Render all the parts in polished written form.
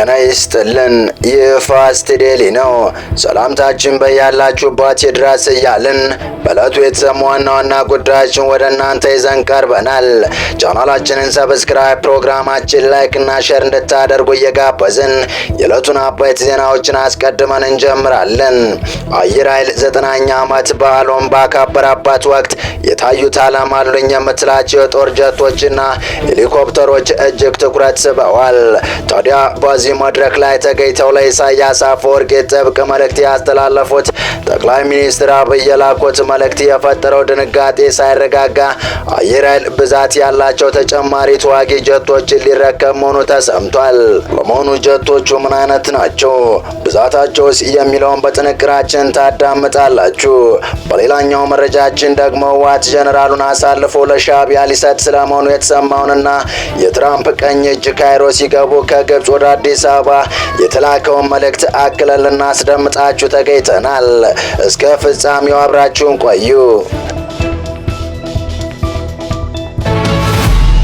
ጤና ይስጥልን። ይህ ፋስት ዴሊ ነው። ሰላምታችን በያላችሁበት ይድረስ እያልን በዕለቱ የተሰሙ ዋና ዋና ጉዳዮችን ወደ እናንተ ይዘን ቀርበናል። ቻናላችንን ሰብስክራይብ፣ ፕሮግራማችን ላይክ እና ሼር እንድታደርጉ እየጋበዝን የዕለቱን አበይት ዜናዎችን አስቀድመን እንጀምራለን። አየር ኃይል 9ኛ ዓመት በዓሉን ባከበረበት ወቅት የታዩት ዓላማ አሉኝ የምትላቸው የጦር ጀቶችና ሄሊኮፕተሮች እጅግ ትኩረት ስበዋል። ታዲያ በዚህ መድረክ ላይ ተገኝተው ለኢሳያስ አፈወርቂ ጥብቅ መልእክት ያስተላለፉት ጠቅላይ ሚኒስትር አብይ የላኩት መልእክት የፈጠረው ድንጋጤ ሳይረጋጋ አየር ኃይል ብዛት ያላቸው ተጨማሪ ተዋጊ ጀቶችን ሊረከብ መሆኑ ተሰምቷል። ለመሆኑ ጀቶቹ ምን አይነት ናቸው? ብዛታቸውስ የሚለውን በጥንቅራችን ታዳምጣላችሁ። በሌላኛው መረጃችን ደግሞ ዋት ጀነራሉን አሳልፎ ለሻዕቢያ ሊሰጥ ስለመሆኑ የተሰማውንና የትራምፕ ቀኝ እጅ ካይሮ ሲገቡ ከግብጽ ወደ አዲስ አበባ የተላከውን መልእክት አክለን ልናስደምጣችሁ ተገኝተናል። እስከ ፍጻሜው አብራችሁን ቆዩ።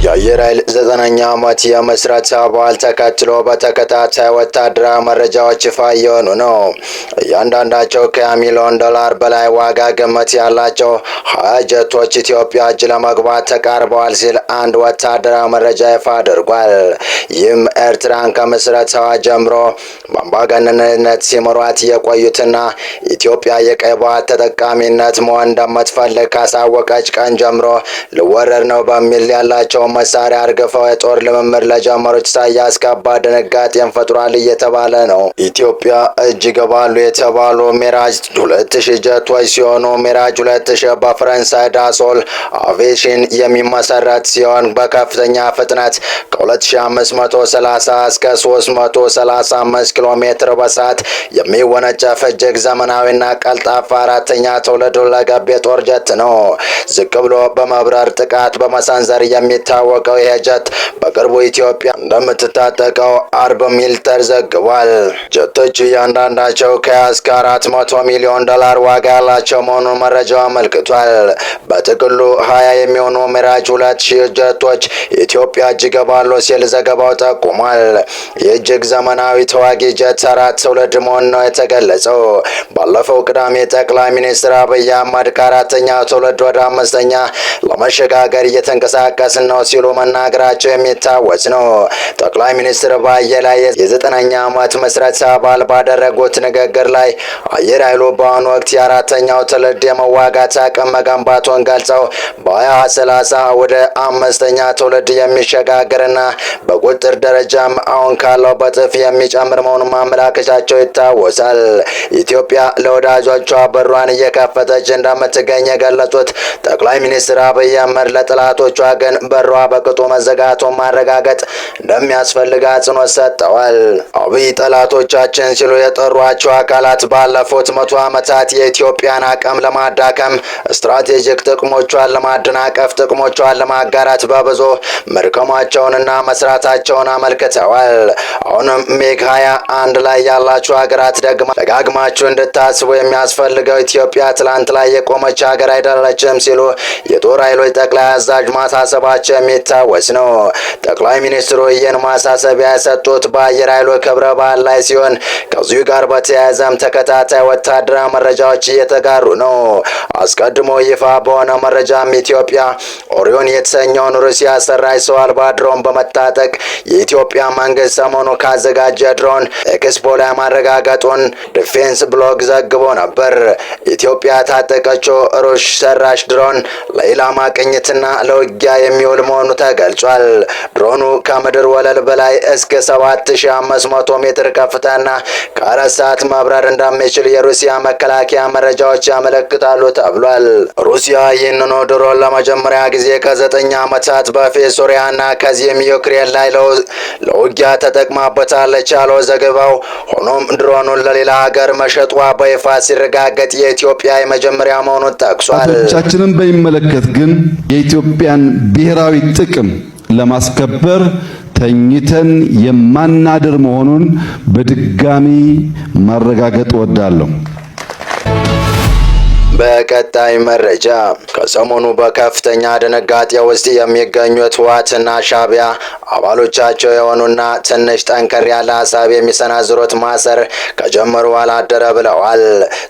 የአየር ኃይል 9ኛ ዓመት የምስረታ በዓል ተከትሎ በተከታታይ ወታደራዊ መረጃዎች ይፋ እየሆኑ ነው። እያንዳንዳቸው ከ1 ሚሊዮን $1 በላይ ዋጋ ግምት ያላቸው 20 ጀቶች ኢትዮጵያ እጅ ለመግባት ተቃርበዋል ሲል አንድ ወታደራዊ መረጃ ይፋ አድርጓል። ይህም ኤርትራን ከምስረታዋ ጀምሮ በአምባገነንነት ሲመሯት የቆዩትና ኢትዮጵያ የቀይ ባህር ተጠቃሚነት መሆን እንደምትፈልግ ካሳወቀች ቀን ጀምሮ ልወረር ነው በሚል ያላቸው መሳሪያ አርግፈው የጦር ልምምድ ለጀመሩት ኢሳያስ ከባድ ድንጋጤን ፈጥሯል እየተባለ ነው። ኢትዮጵያ እጅ ይገባሉ የተባሉ ሚራጅ 2000 ጀቶች ሲሆኑ ሚራጅ 2000 በፈረንሳይ ዳሶል አቪዬሽን የሚመሰረት ሲሆን በከፍተኛ ፍጥነት ከ2530 እስከ 335 ኪሎ ሜትር በሰዓት የሚወነጨፍ እጅግ ዘመናዊና ቀልጣፋ አራተኛ ትውልድ ሁለገብ የጦር ጀት ነው። ዝቅ ብሎ በመብረር ጥቃት በመሰንዘር የሚታወቀው ይህ ጀት በቅርቡ ኢትዮጵያ እንደምትታጠቀው 40 ሚል ተዘግቧል። ጀቶቹ እያንዳንዳቸው ከ እስከ $400 ሚሊዮን ዋጋ ያላቸው መሆኑን መረጃው አመልክቷል። በጥቅሉ 20 የሚሆኑ ሚራጅ 2000 ጀቶች ኢትዮጵያ እጅ ይገባሉ ሲል ዘገባው ጠቁሟል። የእጅግ ዘመናዊ ተዋጊ ጀት 4 ትውልድ መሆኑ ነው የተገለጸው። ባለፈው ቅዳሜ ጠቅላይ ሚኒስትር አብይ አህመድ ከ4ኛ ትውልድ ወደ 5ኛ ለመሸጋገር እየተንቀሳቀስን ነው ሲሉ መናገራቸው የሚታወስ ነው። ጠቅላይ ሚኒስትር በአየር ላይ የ9ኛ ዓመት ምስረታ በዓል ባደረጉት ንግግር ላይ አየር ኃይሉ በአሁኑ ወቅት የ4ኛው ትውልድ የመዋጋት አቅም መገንባቱን ገልጸው በ2030 ወደ 5ኛ ትውልድ የሚሸጋገርና በቁጥር ደረጃም አሁን ካለው በጥፍ የሚጨምር መሆኑን ማመላከቻቸው ይታወሳል። ኢትዮጵያ ለወዳጆቿ በሯን እየከፈተች እንደምትገኝ የገለጹት ጠቅላይ ሚኒስትር አብይ አህመድ ለጠላቶቿ ግን በሯ በቅጡ መዘጋቱን ማረጋገጥ እንደሚያስፈልግ አጽንኦት ሰጥተዋል። አብይ ጠላቶቻችን ሲሉ የጠሯቸው አካላት ባለፉት 100 ዓመታት የኢትዮጵያን አቅም ለማዳከም፣ ስትራቴጂክ ጥቅሞቿን ለማደናቀፍ፣ ጥቅሞቿን ለማጋራት በብዙ መድከማቸውንና መስራታቸውን አመልክተዋል። አሁንም ሜግ 21 ላይ ያላችሁ ሀገራት ደጋግማችሁ እንድታስቡ የሚያስፈልገው ኢትዮጵያ ትላንት ላይ የቆመች ሀገር አይደለችም ሲሉ የጦር ኃይሎች ጠቅላይ አዛዥ ማሳሰባቸው የሚታወስ ነው። ጠቅላይ ሚኒስትሩ ይህን ማሳሰቢያ የሰጡት በአየር ኃይሉ ክብረ በዓል ላይ ሲሆን ከዚሁ ጋር በተያያዘም ተከታታይ ወታደራዊ መረጃዎች እየተጋሩ ነው። አስቀድሞ ይፋ በሆነ መረጃም ኢትዮጵያ ኦሪዮን የተሰኘውን ሩሲያ ሰራሽ ሰው አልባ ድሮን በመታጠቅ የኢትዮጵያ መንግስት ሰሞኑ ካዘጋጀ ድሮን ኤክስፖ ላይ ማረጋገጡን ዲፌንስ ብሎግ ዘግቦ ነበር። ኢትዮጵያ ታጠቀችው ሩሽ ሰራሽ ድሮን ለኢላማ ቅኝትና ለውጊያ የሚውል መሆኑ ተገልጿል። ድሮኑ ከምድር ወለል በላይ እስከ 7500 ሜትር ከፍታና ከ4 ሰዓት መብረር እንደሚችል የሩሲያ መከላከያ መረጃዎች ያመለክታሉ ተብሏል። ሩሲያ ይህንኑ ድሮን ለመጀመሪያ ጊዜ ከ9 ዓመታት በፊት ሱሪያና ከዚህም ዩክሬን ላይ ለውጊያ ተጠቅማበታለች ያለው ዘገባው፣ ሆኖም ድሮኑን ለሌላ ሀገር መሸጧ በይፋ ሲረጋገጥ የኢትዮጵያ የመጀመሪያ መሆኑን ጠቅሷል። ቻችንን በሚመለከት ግን የኢትዮጵያን ብሔራዊ ጥቅም ለማስከበር ተኝተን የማናድር መሆኑን በድጋሚ ማረጋገጥ እወዳለሁ። በቀጣይ መረጃ ከሰሞኑ በከፍተኛ ድንጋጤ ውስጥ የሚገኙት ህወሓትና ሻዕቢያ አባሎቻቸው የሆኑና ትንሽ ጠንከር ያለ ሀሳብ የሚሰናዝሩት ማሰር ከጀመሩ አላደረ ብለዋል።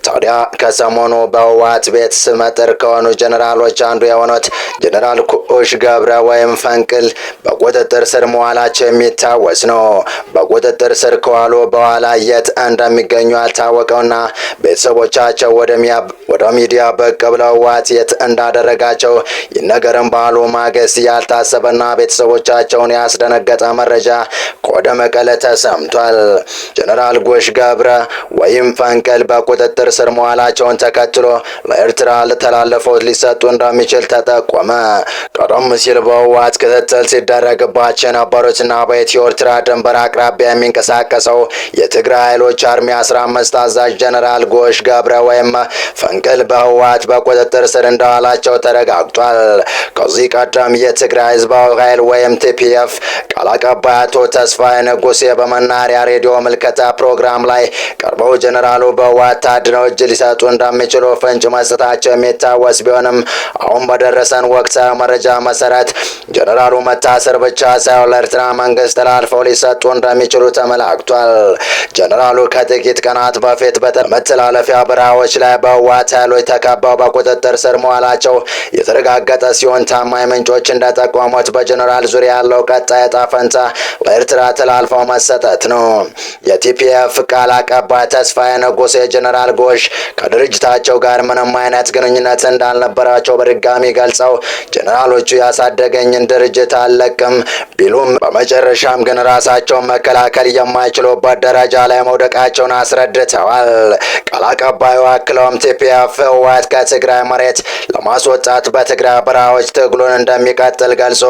ታዲያ ከሰሞኑ በህወሓት ቤት ስመጥር ከሆኑ ጀነራሎች አንዱ የሆኑት ጀነራል ኩሽ ገብረ ወይም ፈንቅል በቁጥጥር ስር መዋላቸው የሚታወስ ነው። በቁጥጥር ስር ከዋሉ በኋላ የት እንደሚገኙ ያልታወቀውና ቤተሰቦቻቸው ወደ ሚዲያ ብቅ ብለው ህወሓት የት እንዳደረጋቸው ይነገርም ባሉ ማግስት ያልታሰበና ቤተሰቦቻቸውን ያስደነገጠ መረጃ ከወደ መቀለ ተሰምቷል። ጀነራል ጎሽ ገብረ ወይም ፈንቅል በቁጥጥር ስር መዋላቸውን ተከትሎ ለኤርትራ ተላልፈው ሊሰጡ እንደሚችል ተጠቆመ። ቀደም ሲል በህወሓት ክትትል ሲደረግባቸው የነበሩትና በኢትዮ ኤርትራ ድንበር አቅራቢያ የሚንቀሳቀሰው የትግራይ ኃይሎች አርሚ 15 አዛዥ ጀነራል ጎሽ ገብረ ወይም ፈንቅል በህወሓት በቁጥጥር ስር እንደዋላቸው ተረጋግጧል። ከዚህ ቀደም የትግራይ ህዝባዊ ኃይል ወይም ቲፒኤፍ ቃል አቀባይ አቶ ተስፋዬ ንጉሴ በመናኸሪያ ሬዲዮ ምልከታ ፕሮግራም ላይ ቀርበው ጀነራሉ በህወሓት ታድነው እጅ ሊሰጡ እንደሚችሉ ፍንጭ መስጠታቸው የሚታወስ ቢሆንም አሁን በደረሰን ወቅታዊ መረጃ መሰረት ጀነራሉ መታሰር ብቻ ሳይሆን ለኤርትራ መንግስት ተላልፈው ሊሰጡ እንደሚችሉ ተመላክቷል። ጀነራሉ ከጥቂት ቀናት በፊት በመተላለፊያ በረሃዎች ላይ በህወሓት ኃይሎች ተከበው በቁጥጥር ስር መዋላቸው የተረጋገጠ ሲሆን ታማኝ ምንጮች እንደጠቆሙት በጀነራል ዙሪያ ያለው ቀጣይ ዕጣ ፈንታ ለኤርትራ ተላልፈው መሰጠት ነው። የቲፒኤፍ ቃል አቀባይ ተስፋዬ ንጉሴ ጀነራል ጎሽ ከድርጅታቸው ጋር ምንም አይነት ግንኙነት እንዳልነበራቸው በድጋሚ ገልጸው ጀነራሎቹ ያሳደገኝን ድርጅት አልለቅም ቢሉም በመጨረሻም ግን ራሳቸውን መከላከል የማይችሉበት ደረጃ ላይ መውደቃቸውን አስረድተዋል። ቃል አቀባዩ አክለውም ቲፒኤፍ ህወሓት ከትግራይ መሬት ለማስወጣት በትግራይ በረሃዎች ትግሉን እንደሚቀጥል ገልጾ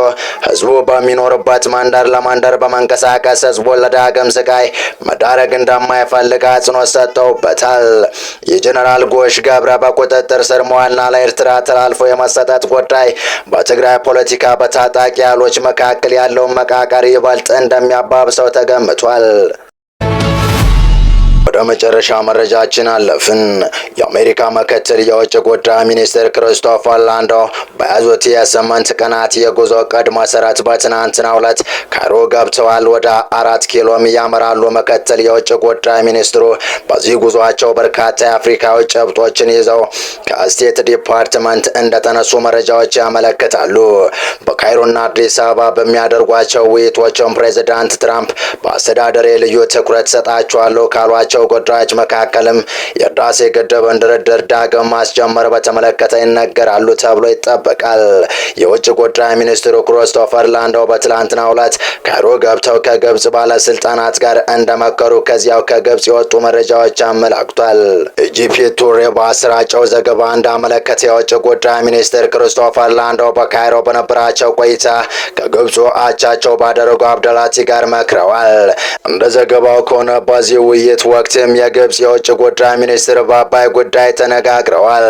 ህዝቡ በሚኖርበት መንደር ለመንደር በመንቀሳቀስ ህዝቡን ለዳግም ስቃይ መዳረግ እንደማይፈልግ አጽንኦት ሰጥተውበታል። የጀነራል ጎሽ ገብረ በቁጥጥር ስር መዋልና ለኤርትራ ተላልፎ የመሰጠት ጉዳይ በትግራይ ፖለቲካ በታጣቂ ኃይሎች መካከል ያለውን መቃቀር ይበልጥ እንደሚያባብሰው ተገምቷል። ወደ መጨረሻ መረጃችን አለፍን። የአሜሪካ ምክትል የውጭ ጉዳይ ሚኒስትር ክሪስቶፈር ላንዶ በያዙት የ8 ቀናት የጉዞ ዕቅድ መሰረት በትናንትናው ዕለት ካይሮ ገብተዋል። ወደ 4 ኪሎም ያመራሉ። ምክትል የውጭ ጉዳይ ሚኒስትሩ በዚህ ጉዟቸው በርካታ የአፍሪካዊ ጭብጦችን ይዘው ከስቴት ዲፓርትመንት እንደተነሱ መረጃዎች ያመለክታሉ። በካይሮና አዲስ አበባ በሚያደርጓቸው ውይይቶችም ፕሬዚዳንት ትራምፕ በአስተዳደሬ ልዩ ትኩረት ሰጣቸዋለሁ ካሏቸው ጉዳዮች መካከልም የህዳሴ ግድብን ድርድር ዳግም ማስጀመር በተመለከተ ይነገራሉ ተብሎ ይጠበቃል። የውጭ ጉዳይ ሚኒስትሩ ክሪስቶፈር ላንዶ በትላንትናው ዕለት ካይሮ ገብተው ከግብጽ ባለስልጣናት ጋር እንደመከሩ ከዚያው ከግብጽ የወጡ መረጃዎች አመላክቷል። ኢጂፕት ቱዴ ባሰራጨው ዘገባ እንዳመለከተ የውጭ ጉዳይ ሚኒስትር ክሪስቶፈር ላንዶ በካይሮ በነበራቸው ቆይታ ከግብጹ አቻቸው ባደረጉ አብደላቲ ጋር መክረዋል። እንደ ዘገባው ከሆነ በዚህ ውይይት ወቅት የግብጽ የውጭ ጉዳይ ሚኒስትር በአባይ ጉዳይ ተነጋግረዋል።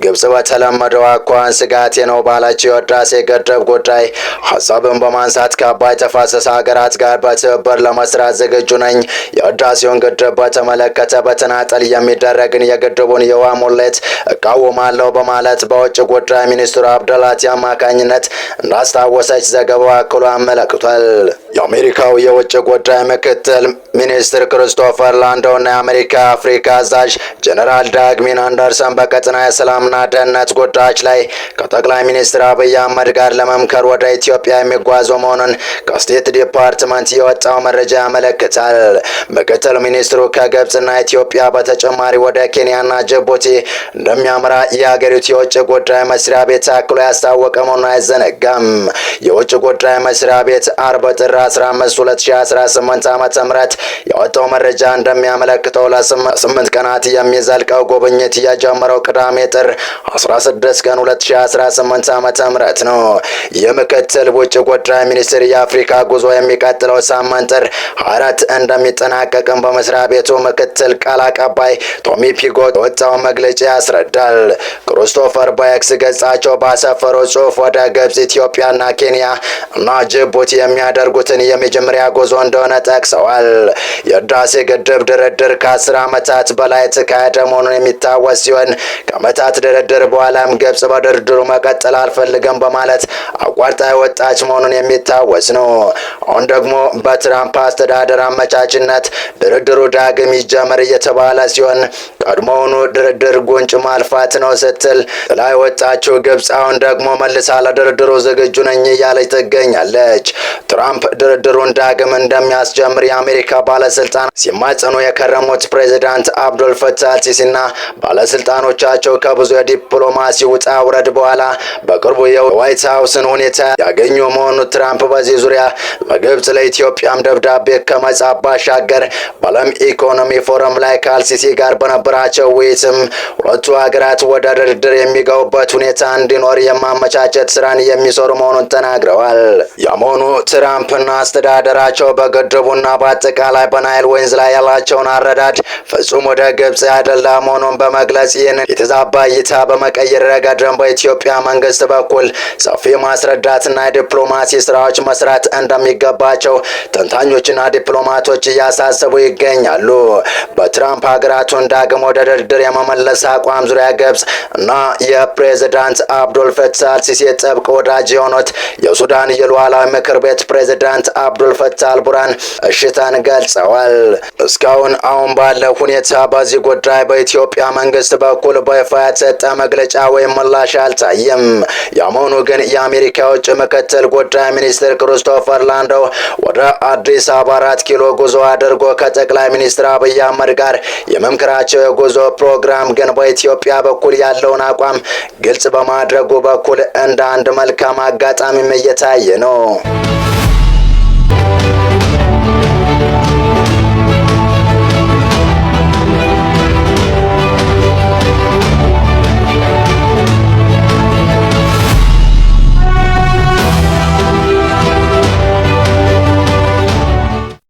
ግብጽ በተለመደው አኳኋን ስጋቴ ነው ባለችው የህዳሴ ግድብ ጉዳይ ሀሳብን በማንሳት ከአባይ ተፋሰስ ሀገራት ጋር በትብብር ለመስራት ዝግጁ ነኝ፣ የህዳሴውን ግድብ በተመለከተ በተናጠል የሚደረግን የግድቡን የውሃ ሙሌት እቃወማለሁ በማለት በውጭ ጉዳይ ሚኒስትሩ አብደላቲ አማካኝነት እንዳስታወሰች ዘገባው አክሎ አመለክቷል። የአሜሪካው የውጭ ጉዳይ ምክትል ሚኒስትር ክሪስቶፈር ላንዶ እና የአሜሪካ አፍሪካ አዛዥ ጀነራል ዳግሚን አንደርሰን በቀጠና የሰላምና ደህንነት ጉዳዮች ላይ ከጠቅላይ ሚኒስትር አብይ አህመድ ጋር ለመምከር ወደ ኢትዮጵያ የሚጓዙ መሆኑን ከስቴት ዲፓርትመንት የወጣው መረጃ ያመለክታል። ምክትል ሚኒስትሩ ከግብጽና ኢትዮጵያ በተጨማሪ ወደ ኬንያና ጅቡቲ እንደሚያመራ የሀገሪቱ የውጭ ጉዳይ መስሪያ ቤት አክሎ ያስታወቀ መሆኑን አይዘነጋም። የውጭ ጉዳይ መስሪያ ቤት አርብ ጥር 15 2018 ዓ.ም ያወጣው መረጃ እንደሚያመለክተው ለ8 ቀናት የሚዘልቀው ጉብኝት የጀመረው ቅዳሜ ጥር 16 ቀን 2018 ዓ.ም ነው። የምክትል ውጭ ጉዳይ ሚኒስትር የአፍሪካ ጉዞ የሚቀጥለው ሳምንት ጥር 24 እንደሚጠናቀቅም በመስሪያ ቤቱ ምክትል ቃል አቀባይ ቶሚ ፒጎ የወጣው መግለጫ ያስረዳል። ክሪስቶፈር በኤክስ ገጻቸው ባሰፈረው ጽሑፍ ወደ ግብጽ፣ ኢትዮጵያና ኬንያ እና ጅቡቲ የሚያደርጉት የፕሬዝዳንትን የመጀመሪያ ጉዞ እንደሆነ ጠቅሰዋል። የህዳሴ ግድብ ድርድር ከ10 ዓመታት በላይ የተካሄደ መሆኑን የሚታወስ ሲሆን ከዓመታት ድርድር በኋላም ግብጽ በድርድሩ መቀጠል አልፈልግም በማለት አቋርጣ የወጣች መሆኑን የሚታወስ ነው። አሁን ደግሞ በትራምፕ አስተዳደር አመቻችነት ድርድሩ ዳግም ይጀመር እየተባለ ሲሆን ቀድሞውኑ ድርድር ጉንጭ ማልፋት ነው ስትል ጥላ የወጣችው ግብጽ አሁን ደግሞ መልሳ ለድርድሩ ዝግጁ ነኝ እያለች ትገኛለች። ትራምፕ ድርድሩን ዳግም እንደሚያስጀምር የአሜሪካ ባለስልጣን ሲማጸኑ የከረሙት ፕሬዚዳንት አብዱል ፈታህ አልሲሲና ባለስልጣኖቻቸው ከብዙ የዲፕሎማሲ ውጣ ውረድ በኋላ በቅርቡ የዋይት ሀውስን ሁኔታ ያገኙ መሆኑ ትራምፕ በዚህ ዙሪያ ለግብጽ ለኢትዮጵያም ደብዳቤ ከመጻፍ ባሻገር በዓለም ኢኮኖሚ ፎረም ላይ ከአልሲሲ ጋር በነበራቸው ውይይትም ሁለቱ ሀገራት ወደ ድርድር የሚገቡበት ሁኔታ እንዲኖር የማመቻቸት ስራን የሚሰሩ መሆኑን ተናግረዋል። ያመሆኑ ትራምፕና አስተዳደራቸው በግድቡና በአጠቃላይ በናይል ወንዝ ላይ ያላቸውን አረዳድ ፍጹም ወደ ግብጽ ያደላ መሆኑን በመግለጽ ይህንን የተዛባ እይታ በመቀየር ረገድም በኢትዮጵያ መንግስት በኩል ሰፊ ማስረዳትና የዲፕሎማሲ ስራዎች መስራት እንደሚገባቸው ተንታኞችና ዲፕሎማቶች እያሳሰቡ ይገኛሉ። በትራምፕ ሀገራቱን ዳግም ወደ ድርድር የመመለስ አቋም ዙሪያ ግብጽ እና የፕሬዝዳንት አብዱል ፈታህ አልሲሲ ጥብቅ ወዳጅ የሆኑት የሱዳን የሉዓላዊ ምክር ቤት ፕሬዝዳንት አብዱል ፈታህ አልቡርሃን እሽታን ገልጸዋል። እስካሁን አሁን ባለው ሁኔታ በዚህ ጉዳይ በኢትዮጵያ መንግስት በኩል በይፋ የተሰጠ መግለጫ ወይም ምላሽ አልታየም። ያመሆኑ ግን የአሜሪካ የውጭ ምክትል ጉዳይ ሚኒስትር ክሪስቶፈር ላንዶ ወደ አዲስ አበባ 4 ኪሎ ጉዞ አድርጎ ከጠቅላይ ሚኒስትር አብይ አህመድ ጋር የመምከራቸው የጉዞ ፕሮግራም ግን በኢትዮጵያ በኩል ያለውን አቋም ግልጽ በማድረጉ በኩል እንደ አንድ መልካም አጋጣሚም እየታየ ነው።